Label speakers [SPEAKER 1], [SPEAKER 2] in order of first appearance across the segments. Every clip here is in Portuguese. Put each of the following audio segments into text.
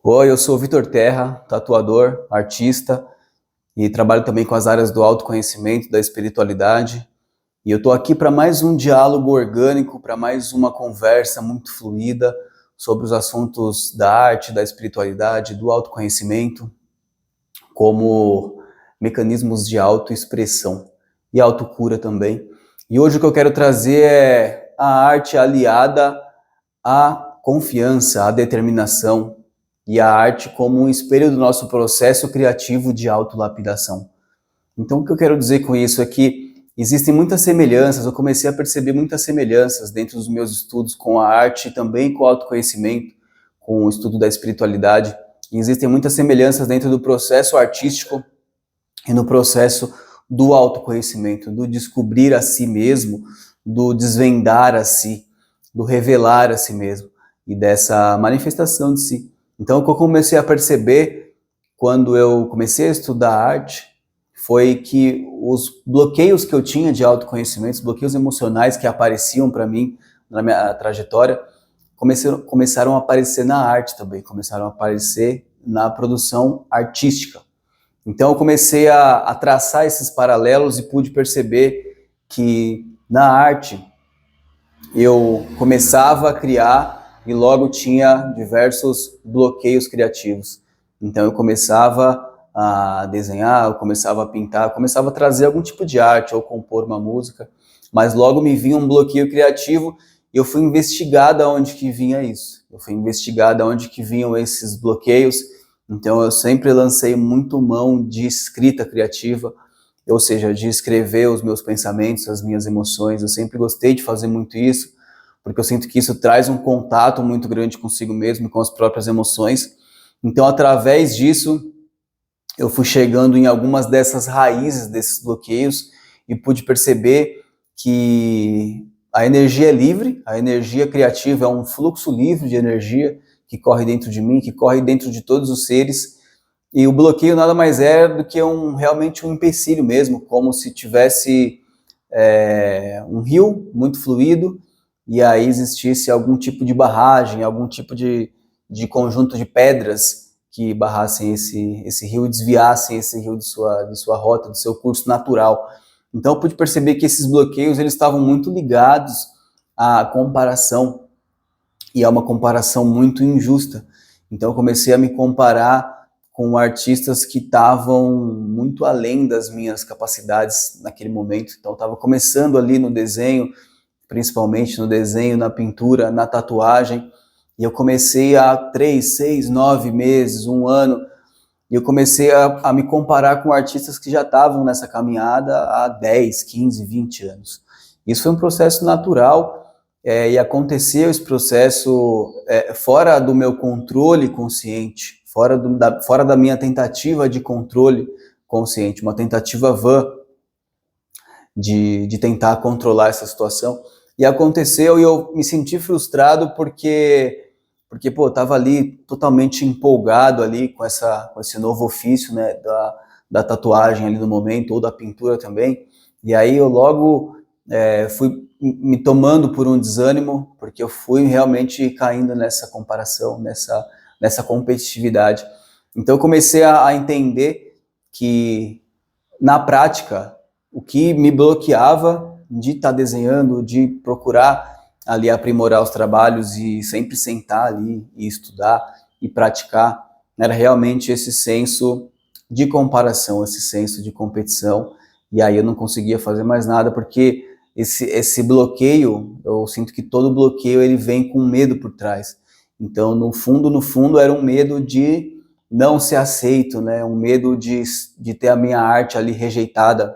[SPEAKER 1] Oi, eu sou o Vitor Terra, tatuador, artista e trabalho também com as áreas do autoconhecimento, da espiritualidade. E eu estou aqui para mais um diálogo orgânico, para mais uma conversa muito fluida sobre os assuntos da arte, da espiritualidade, do autoconhecimento, como mecanismos de autoexpressão e autocura também. E hoje o que eu quero trazer é a arte aliada à confiança, à determinação, e a arte como um espelho do nosso processo criativo de autolapidação. Então, o que eu quero dizer com isso é que existem muitas semelhanças, eu comecei a perceber muitas semelhanças dentro dos meus estudos com a arte e também com o autoconhecimento, com o estudo da espiritualidade. E existem muitas semelhanças dentro do processo artístico e no processo do autoconhecimento, do descobrir a si mesmo, do desvendar a si, do revelar a si mesmo e dessa manifestação de si. Então, o que eu comecei a perceber quando eu comecei a estudar arte foi que os bloqueios que eu tinha de autoconhecimento, os bloqueios emocionais que apareciam para mim na minha trajetória, começaram a aparecer na arte também, começaram a aparecer na produção artística. Então, eu comecei a traçar esses paralelos e pude perceber que na arte eu começava a criar e logo tinha diversos bloqueios criativos. Então eu começava a desenhar, eu começava a pintar, eu começava a trazer algum tipo de arte ou compor uma música, mas logo me vinha um bloqueio criativo e eu fui investigar de onde que vinha isso. Eu fui investigar de onde que vinham esses bloqueios. Então eu sempre lancei muito mão de escrita criativa, ou seja, de escrever os meus pensamentos, as minhas emoções. Eu sempre gostei de fazer muito isso, porque eu sinto que isso traz um contato muito grande consigo mesmo, com as próprias emoções. Então, através disso, eu fui chegando em algumas dessas raízes desses bloqueios e pude perceber que a energia é livre, a energia criativa é um fluxo livre de energia que corre dentro de mim, que corre dentro de todos os seres, e o bloqueio nada mais é do que realmente um empecilho mesmo, como se tivesse um rio muito fluido, e aí existisse algum tipo de barragem, algum tipo de conjunto de pedras que barrassem esse rio e desviassem esse rio de sua rota, do seu curso natural. Então eu pude perceber que esses bloqueios eles estavam muito ligados à comparação, e é uma comparação muito injusta. Então eu comecei a me comparar com artistas que estavam muito além das minhas capacidades naquele momento. Então eu estava começando ali no desenho, principalmente no desenho, na pintura, na tatuagem, e eu comecei há 3, 6, 9 meses, um ano, e eu comecei a me comparar com artistas que já estavam nessa caminhada há 10, 15, 20 anos. Isso foi um processo natural, e aconteceu esse processo fora do meu controle consciente, fora da minha tentativa de controle consciente, uma tentativa vã de tentar controlar essa situação. E aconteceu e eu me senti frustrado porque pô, eu estava ali totalmente empolgado ali com esse novo ofício, né, da tatuagem ali no momento, ou da pintura também. E aí eu logo fui me tomando por um desânimo, porque eu fui realmente caindo nessa comparação, nessa competitividade. Então eu comecei a entender que, na prática, o que me bloqueava de estar desenhando, de procurar ali aprimorar os trabalhos e sempre sentar ali e estudar e praticar, era realmente esse senso de comparação, esse senso de competição. E aí eu não conseguia fazer mais nada, porque esse bloqueio, eu sinto que todo bloqueio ele vem com medo por trás. Então, no fundo, era um medo de não ser aceito, né? Um medo de ter a minha arte ali rejeitada.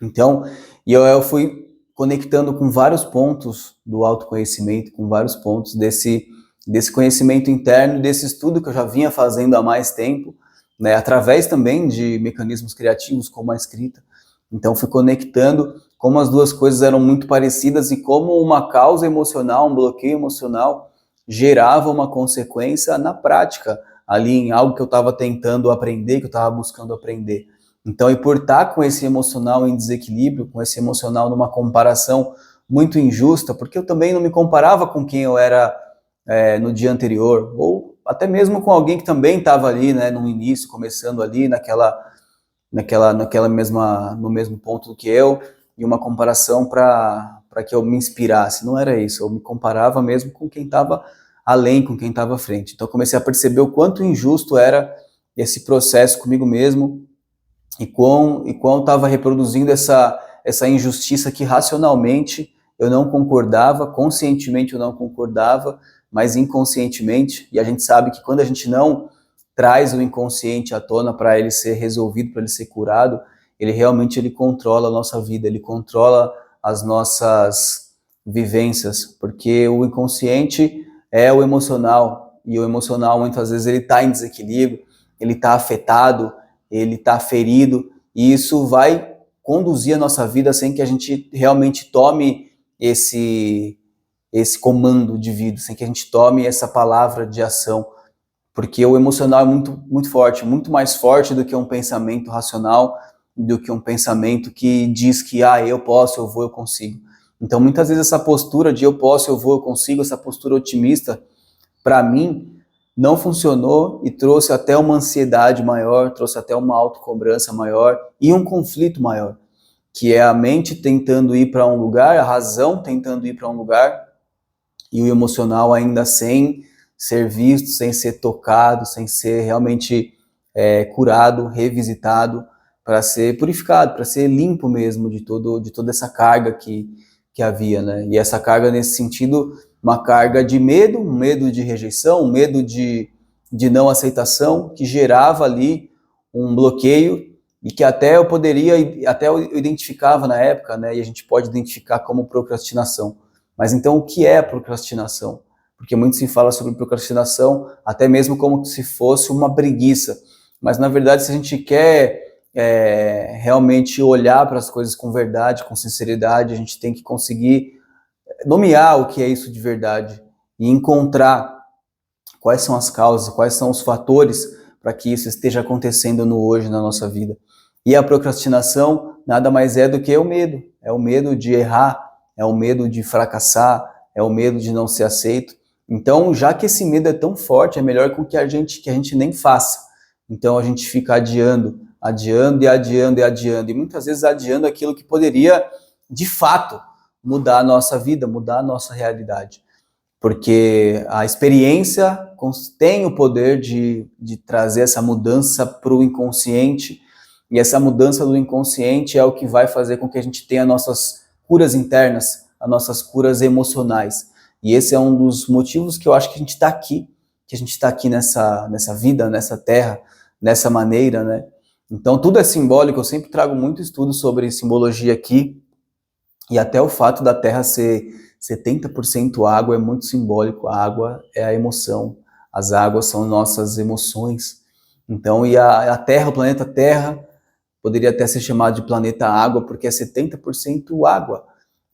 [SPEAKER 1] Então, eu fui conectando com vários pontos do autoconhecimento, com vários pontos desse conhecimento interno, desse estudo que eu já vinha fazendo há mais tempo, né, através também de mecanismos criativos como a escrita. Então, fui conectando como as duas coisas eram muito parecidas e como uma causa emocional, um bloqueio emocional, gerava uma consequência na prática, ali em algo que eu estava tentando aprender, que eu estava buscando aprender. Então, e por estar com esse emocional em desequilíbrio, com esse emocional numa comparação muito injusta, porque eu também não me comparava com quem eu era no dia anterior, ou até mesmo com alguém que também estava ali, né, no início, começando ali no mesmo ponto que eu, e uma comparação para que eu me inspirasse. Não era isso, eu me comparava mesmo com quem estava além, com quem estava à frente. Então eu comecei a perceber o quanto injusto era esse processo comigo mesmo, e quão estava reproduzindo essa injustiça que racionalmente eu não concordava, conscientemente eu não concordava, mas inconscientemente, e a gente sabe que quando a gente não traz o inconsciente à tona para ele ser resolvido, para ele ser curado, ele realmente controla a nossa vida, ele controla as nossas vivências, porque o inconsciente é o emocional, e o emocional muitas vezes ele está em desequilíbrio, ele está afetado, ele está ferido, e isso vai conduzir a nossa vida sem que a gente realmente tome esse comando de vida, sem que a gente tome essa palavra de ação, porque o emocional é muito forte, muito mais forte do que um pensamento racional, do que um pensamento que diz que eu posso, eu vou, eu consigo. Então muitas vezes essa postura de eu posso, eu vou, eu consigo, essa postura otimista, para mim, não funcionou e trouxe até uma ansiedade maior, trouxe até uma autocobrança maior e um conflito maior, que é a mente tentando ir para um lugar, a razão tentando ir para um lugar e o emocional ainda sem ser visto, sem ser tocado, sem ser realmente curado, revisitado, para ser purificado, para ser limpo mesmo de toda essa carga que havia, né? E essa carga nesse sentido, uma carga de medo, um medo de rejeição, um medo de não aceitação, que gerava ali um bloqueio e que até eu identificava na época, né? E a gente pode identificar como procrastinação. Mas então o que é procrastinação? Porque muito se fala sobre procrastinação até mesmo como se fosse uma preguiça. Mas na verdade, se a gente quer realmente olhar para as coisas com verdade, com sinceridade, a gente tem que conseguir nomear o que é isso de verdade e encontrar quais são as causas, quais são os fatores para que isso esteja acontecendo no hoje, na nossa vida. E a procrastinação nada mais é do que o medo de errar, é o medo de fracassar, é o medo de não ser aceito. Então, já que esse medo é tão forte, é melhor que a gente nem faça. Então a gente fica adiando e muitas vezes adiando aquilo que poderia, de fato, mudar a nossa vida, mudar a nossa realidade. Porque a experiência tem o poder de trazer essa mudança para o inconsciente, e essa mudança do inconsciente é o que vai fazer com que a gente tenha nossas curas internas, as nossas curas emocionais. E esse é um dos motivos que eu acho que a gente está aqui, nessa vida, nessa terra, nessa maneira, né? Então tudo é simbólico, eu sempre trago muito estudo sobre simbologia aqui, e até o fato da Terra ser 70% água é muito simbólico. A água é a emoção, as águas são nossas emoções. Então, e a Terra, o planeta Terra, poderia até ser chamado de planeta água, porque é 70% água,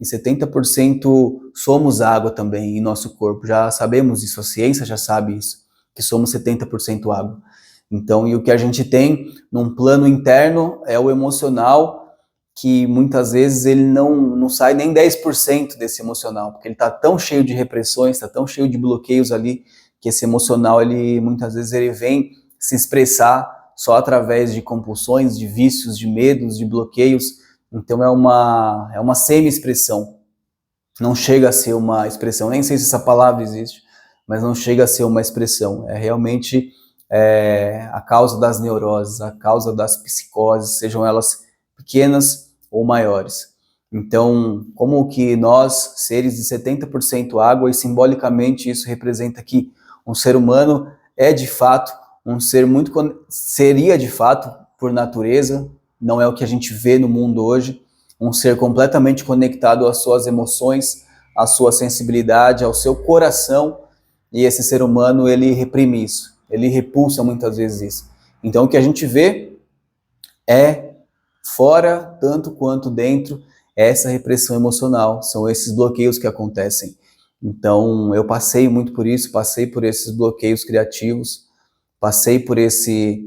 [SPEAKER 1] e 70% somos água também em nosso corpo. Já sabemos isso, a ciência já sabe isso, que somos 70% água. Então, e o que a gente tem num plano interno é o emocional, que muitas vezes ele não sai nem 10% desse emocional, porque ele está tão cheio de repressões, está tão cheio de bloqueios ali, que esse emocional, muitas vezes ele vem se expressar só através de compulsões, de vícios, de medos, de bloqueios. Então é uma semi-expressão, não chega a ser uma expressão, nem sei se essa palavra existe, mas não chega a ser uma expressão, é realmente a causa das neuroses, a causa das psicoses, sejam elas pequenas ou maiores. Então, como que nós, seres de 70% água, e simbolicamente isso representa que um ser humano é de fato um ser seria de fato, por natureza, não é o que a gente vê no mundo hoje, um ser completamente conectado às suas emoções, à sua sensibilidade, ao seu coração, e esse ser humano, ele reprime isso, ele repulsa muitas vezes isso. Então, o que a gente vê é, fora tanto quanto dentro, essa repressão emocional, são esses bloqueios que acontecem. Então, eu passei muito por isso, passei por esses bloqueios criativos, passei por esse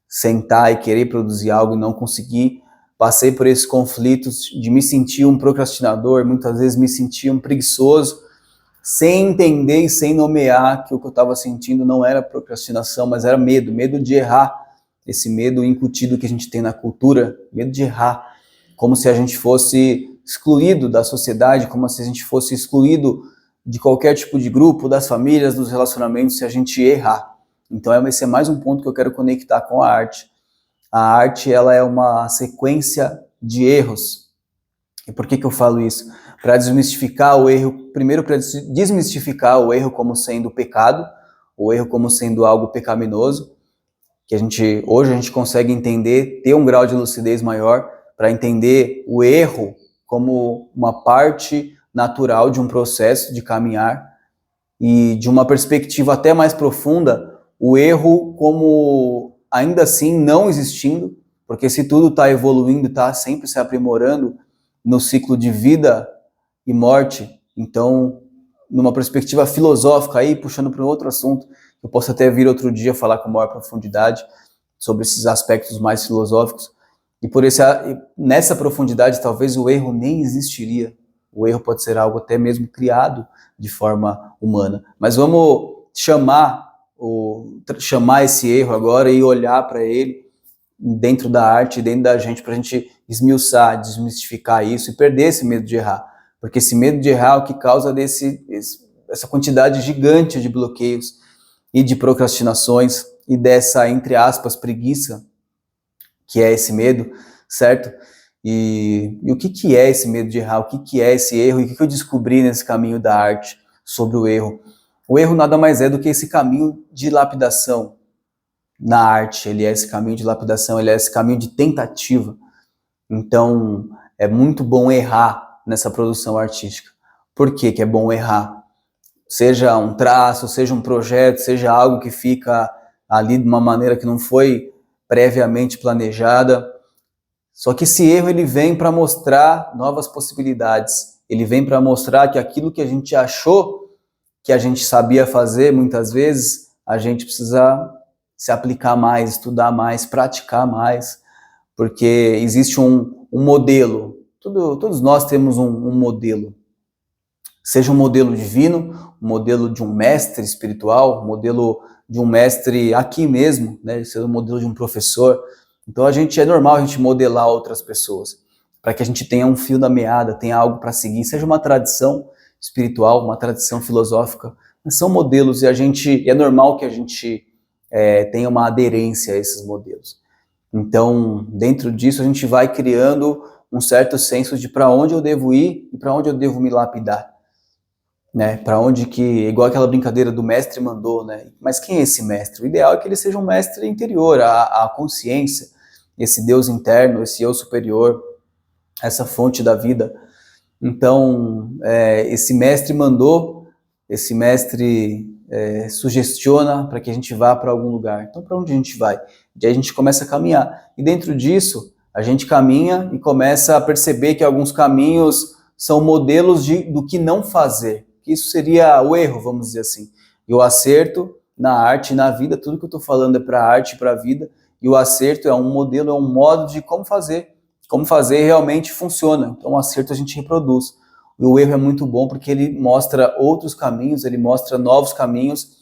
[SPEAKER 1] sentar e querer produzir algo e não conseguir, passei por esses conflitos de me sentir um procrastinador, muitas vezes me sentir um preguiçoso, sem entender e sem nomear que o que eu estava sentindo não era procrastinação, mas era medo, medo de errar, esse medo incutido que a gente tem na cultura, medo de errar, como se a gente fosse excluído da sociedade, como se a gente fosse excluído de qualquer tipo de grupo, das famílias, dos relacionamentos, se a gente errar. Então esse é mais um ponto que eu quero conectar com a arte. A arte, ela é uma sequência de erros. E por que eu falo isso? Para desmistificar o erro, primeiro para desmistificar o erro como sendo pecado, o erro como sendo algo pecaminoso, que hoje a gente consegue entender, ter um grau de lucidez maior para entender o erro como uma parte natural de um processo de caminhar e de uma perspectiva até mais profunda, o erro como ainda assim não existindo, porque se tudo está evoluindo, está sempre se aprimorando no ciclo de vida e morte, então, numa perspectiva filosófica aí, puxando para um outro assunto, eu posso até vir outro dia falar com maior profundidade sobre esses aspectos mais filosóficos, e nessa profundidade talvez o erro nem existiria, o erro pode ser algo até mesmo criado de forma humana, mas vamos chamar esse erro agora e olhar para ele dentro da arte, dentro da gente, para a gente esmiuçar, desmistificar isso e perder esse medo de errar. Porque esse medo de errar é o que causa essa quantidade gigante de bloqueios e de procrastinações e dessa, entre aspas, preguiça, que é esse medo, certo? E o que é esse medo de errar? O que é esse erro? E o que eu descobri nesse caminho da arte sobre o erro? O erro nada mais é do que esse caminho de lapidação na arte, ele é esse caminho de lapidação, ele é esse caminho de tentativa. Então, é muito bom errar nessa produção artística. Por que é bom errar? Seja um traço, seja um projeto, seja algo que fica ali de uma maneira que não foi previamente planejada. Só que esse erro ele vem para mostrar novas possibilidades. Ele vem para mostrar que aquilo que a gente achou que a gente sabia fazer, muitas vezes, a gente precisa se aplicar mais, estudar mais, praticar mais, porque existe um modelo. Todos nós temos um modelo. Seja um modelo divino, um modelo de um mestre espiritual, um modelo de um mestre aqui mesmo, né? Seja um modelo de um professor. Então é normal a gente modelar outras pessoas, para que a gente tenha um fio da meada, tenha algo para seguir, seja uma tradição espiritual, uma tradição filosófica, mas são modelos e é normal que a gente tenha uma aderência a esses modelos. Então, dentro disso, a gente vai criando um certo senso de para onde eu devo ir e para onde eu devo me lapidar. Né? Para onde igual aquela brincadeira do mestre mandou, né? Mas quem é esse mestre? O ideal é que ele seja um mestre interior, a consciência, esse Deus interno, esse eu superior, essa fonte da vida. Então, esse mestre mandou, esse mestre sugestiona para que a gente vá para algum lugar. Então, para onde a gente vai? E aí a gente começa a caminhar. E dentro disso, a gente caminha e começa a perceber que alguns caminhos são modelos do que não fazer. Isso seria o erro, vamos dizer assim. E o acerto na arte e na vida, tudo que eu estou falando é para a arte e para a vida, e o acerto é um modelo, é um modo de como fazer realmente funciona. Então o acerto a gente reproduz. E o erro é muito bom porque ele mostra outros caminhos, ele mostra novos caminhos,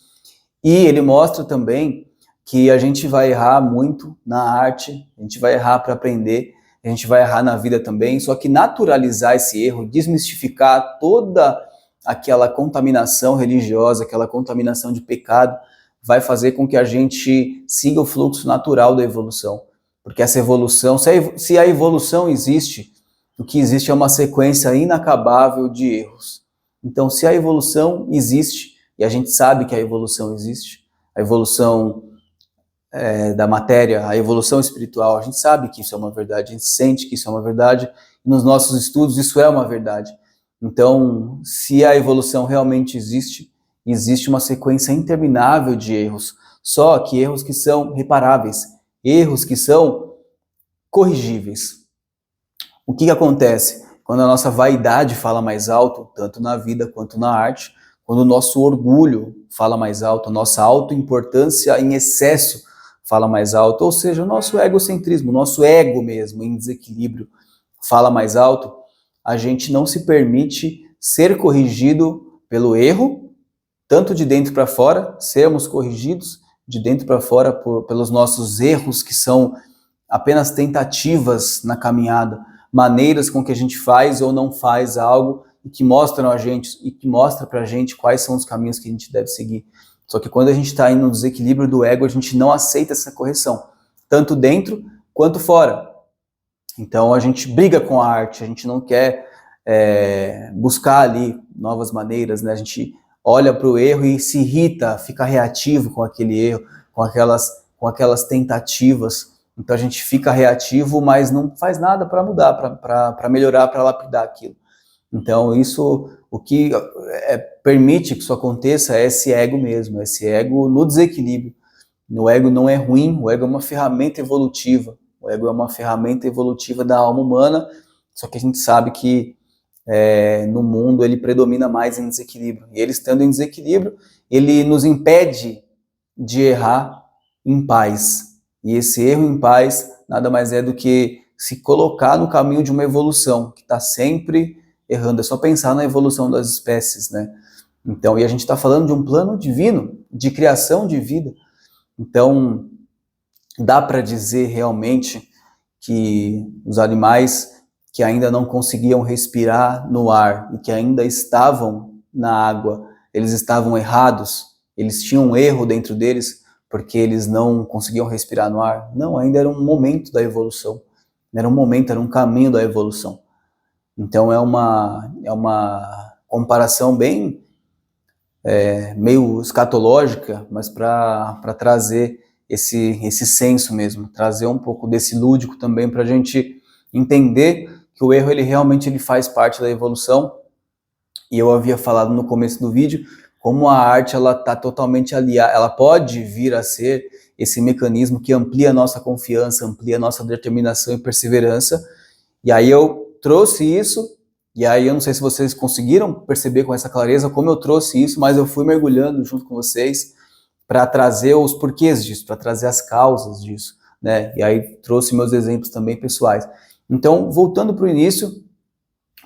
[SPEAKER 1] e ele mostra também que a gente vai errar muito na arte, a gente vai errar para aprender, a gente vai errar na vida também, só que naturalizar esse erro, desmistificar toda aquela contaminação religiosa, aquela contaminação de pecado, vai fazer com que a gente siga o fluxo natural da evolução. Porque essa evolução, se a evolução existe, o que existe é uma sequência inacabável de erros. Então, se a evolução existe, e a gente sabe que a evolução existe, a evolução da matéria, a evolução espiritual, a gente sabe que isso é uma verdade, a gente sente que isso é uma verdade, e nos nossos estudos isso é uma verdade. Então, se a evolução realmente existe uma sequência interminável de erros, só que erros que são reparáveis, erros que são corrigíveis. O que acontece? Quando a nossa vaidade fala mais alto, tanto na vida quanto na arte, quando o nosso orgulho fala mais alto, a nossa autoimportância em excesso fala mais alto, ou seja, o nosso egocentrismo, o nosso ego mesmo em desequilíbrio fala mais alto, a gente não se permite ser corrigido pelo erro, tanto de dentro para fora, sermos corrigidos de dentro para fora pelos nossos erros, que são apenas tentativas na caminhada, maneiras com que a gente faz ou não faz algo e que mostram a gente e que mostra pra gente quais são os caminhos que a gente deve seguir. Só que quando a gente está indo no desequilíbrio do ego, a gente não aceita essa correção, tanto dentro quanto fora. Então a gente briga com a arte, a gente não quer buscar ali novas maneiras, né? A gente olha para o erro e se irrita, fica reativo com aquele erro, com aquelas tentativas. Então a gente fica reativo, mas não faz nada para mudar, para melhorar, para lapidar aquilo. Então isso, o que permite que isso aconteça é esse ego mesmo, esse ego no desequilíbrio. O ego não é ruim, o ego é uma ferramenta evolutiva. O ego é uma ferramenta evolutiva da alma humana, só que a gente sabe que no mundo ele predomina mais em desequilíbrio. E ele estando em desequilíbrio, ele nos impede de errar em paz. E esse erro em paz nada mais é do que se colocar no caminho de uma evolução, que está sempre errando. É só pensar na evolução das espécies, né? Então, e a gente está falando de um plano divino, de criação de vida. Então, dá para dizer realmente que os animais que ainda não conseguiam respirar no ar e que ainda estavam na água, eles estavam errados, eles tinham um erro dentro deles porque eles não conseguiam respirar no ar? Não, ainda era um momento da evolução, era um momento, era um caminho da evolução. Então é uma comparação bem meio escatológica, mas para trazer esse senso mesmo, trazer um pouco desse lúdico também para a gente entender que o erro ele realmente faz parte da evolução. E eu havia falado no começo do vídeo como a arte ela está totalmente aliada, ela pode vir a ser esse mecanismo que amplia a nossa confiança, amplia a nossa determinação e perseverança. E aí eu trouxe isso, e aí eu não sei se vocês conseguiram perceber com essa clareza como eu trouxe isso, mas eu fui mergulhando junto com vocês para trazer os porquês disso, para trazer as causas disso, né? E aí trouxe meus exemplos também pessoais. Então, voltando para o início,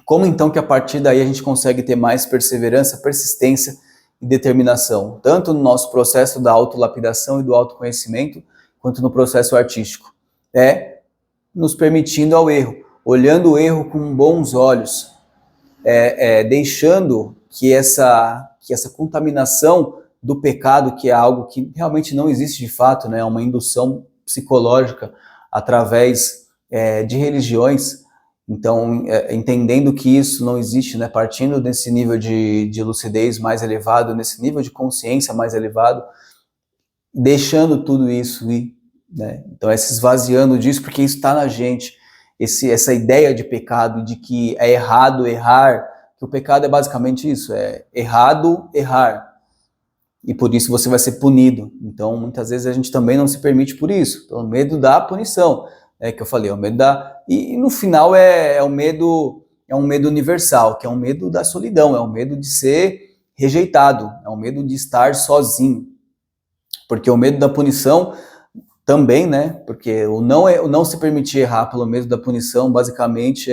[SPEAKER 1] como então que a partir daí a gente consegue ter mais perseverança, persistência e determinação, tanto no nosso processo da autolapidação e do autoconhecimento, quanto no processo artístico? Nos permitindo ao erro, olhando o erro com bons olhos, deixando que essa contaminação do pecado, que é algo que realmente não existe de fato, né, é uma indução psicológica através de religiões. Então, entendendo que isso não existe, né, partindo desse nível de lucidez mais elevado, nesse nível de consciência mais elevado, deixando tudo isso ir, né? Então, se esvaziando disso, porque isso está na gente, essa ideia de pecado, de que é errado errar, que o pecado é basicamente isso, é errado errar, e por isso você vai ser punido. Então, muitas vezes a gente também não se permite por isso, pelo medo da punição, que eu falei, é o medo da... E no final é um medo universal, que é um medo da solidão, é um medo de ser rejeitado, é um medo de estar sozinho. Porque o medo da punição também, né? Porque o não se permitir errar pelo medo da punição, basicamente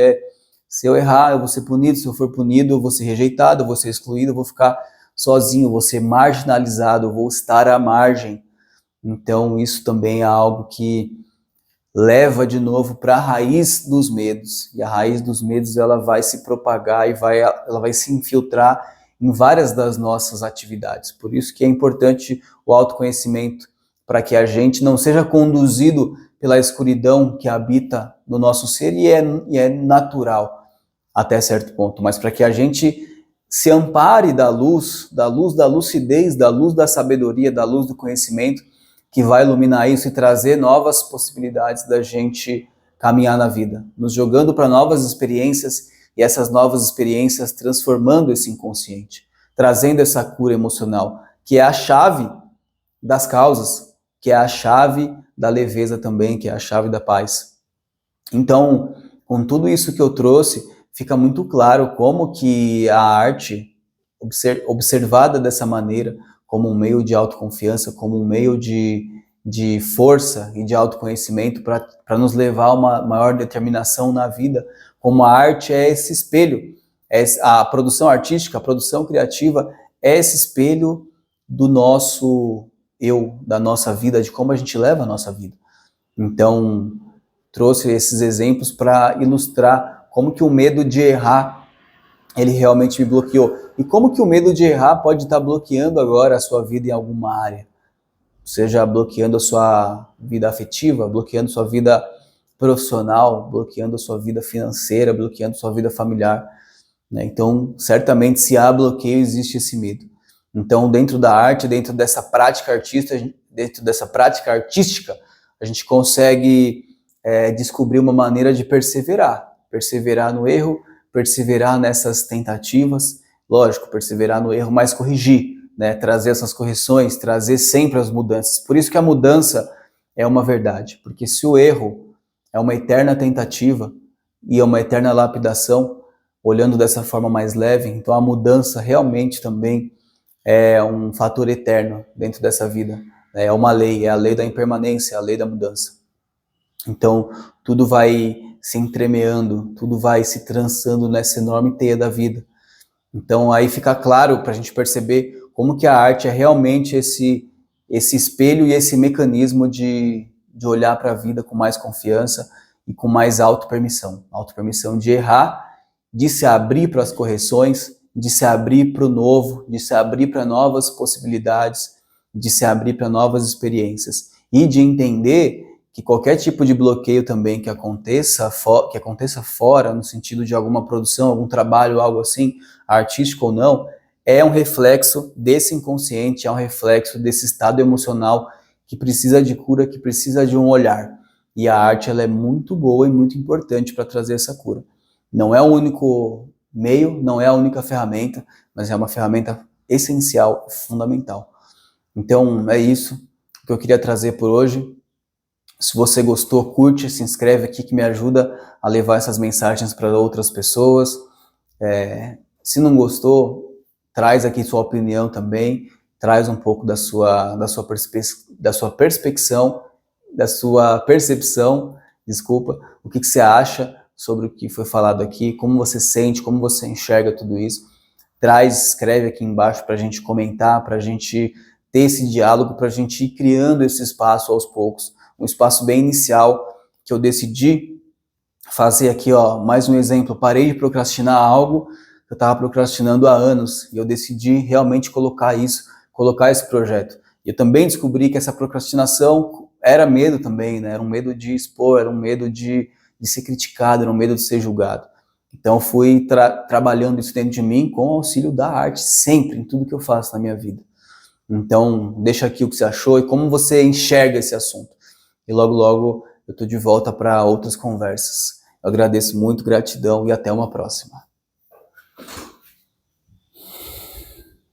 [SPEAKER 1] se eu errar, eu vou ser punido, se eu for punido, eu vou ser rejeitado, eu vou ser excluído, eu vou ficar sozinho, eu vou ser marginalizado, eu vou estar à margem. Então isso também é algo que leva de novo para a raiz dos medos. E a raiz dos medos ela vai se propagar e ela vai se infiltrar em várias das nossas atividades. Por isso que é importante o autoconhecimento, para que a gente não seja conduzido pela escuridão que habita no nosso ser, e é natural até certo ponto, mas para que a gente se ampare da luz da lucidez, da luz da sabedoria, da luz do conhecimento, que vai iluminar isso e trazer novas possibilidades da gente caminhar na vida, nos jogando para novas experiências, e essas novas experiências transformando esse inconsciente, trazendo essa cura emocional, que é a chave das causas, que é a chave da leveza também, que é a chave da paz. Então, com tudo isso que eu trouxe, fica muito claro como que a arte, observada dessa maneira, como um meio de autoconfiança, como um meio de força e de autoconhecimento para nos levar a uma maior determinação na vida, como a arte é esse espelho A produção artística, a produção criativa é esse espelho do nosso eu, da nossa vida, de como a gente leva a nossa vida. Então, trouxe esses exemplos para ilustrar como que o medo de errar, ele realmente me bloqueou. E como que o medo de errar pode estar bloqueando agora a sua vida em alguma área. Seja bloqueando a sua vida afetiva, bloqueando sua vida profissional, bloqueando a sua vida financeira, bloqueando a sua vida familiar. Então, certamente, se há bloqueio, existe esse medo. Então, dentro da arte, dentro dessa prática artística, a gente consegue descobrir uma maneira de perseverar no erro, perseverar nessas tentativas, lógico, perseverar no erro, mas corrigir, né? Trazer essas correções, trazer sempre as mudanças. Por isso que a mudança é uma verdade, porque se o erro é uma eterna tentativa e é uma eterna lapidação, olhando dessa forma mais leve, então a mudança realmente também é um fator eterno dentro dessa vida. É uma lei, é a lei da impermanência, é a lei da mudança. Então, tudo vai se entremeando, tudo vai se trançando nessa enorme teia da vida. Então, aí fica claro para a gente perceber como que a arte é realmente esse espelho e esse mecanismo de olhar para a vida com mais confiança e com mais auto-permissão. Auto-permissão de errar, de se abrir para as correções, de se abrir para o novo, de se abrir para novas possibilidades, de se abrir para novas experiências e de entender que qualquer tipo de bloqueio também que aconteça fora, no sentido de alguma produção, algum trabalho, algo assim, artístico ou não, é um reflexo desse inconsciente, é um reflexo desse estado emocional que precisa de cura, que precisa de um olhar. E a arte ela é muito boa e muito importante para trazer essa cura. Não é o único meio, não é a única ferramenta, mas é uma ferramenta essencial, fundamental. Então, é isso que eu queria trazer por hoje. Se você gostou, curte, se inscreve aqui que me ajuda a levar essas mensagens para outras pessoas. Se não gostou, traz aqui sua opinião também, traz um pouco da sua percepção, o que você acha sobre o que foi falado aqui, como você sente, como você enxerga tudo isso. Escreve aqui embaixo para a gente comentar, para a gente ter esse diálogo, para a gente ir criando esse espaço aos poucos. Um espaço bem inicial que eu decidi fazer aqui, mais um exemplo. Parei de procrastinar algo que eu estava procrastinando há anos e eu decidi realmente colocar esse projeto. E eu também descobri que essa procrastinação era medo também, né? Era um medo de expor, era um medo de ser criticado, era um medo de ser julgado. Então eu fui trabalhando isso dentro de mim com o auxílio da arte, sempre, em tudo que eu faço na minha vida. Então, deixa aqui o que você achou e como você enxerga esse assunto. E logo, logo eu estou de volta para outras conversas. Eu agradeço muito, gratidão e até uma próxima.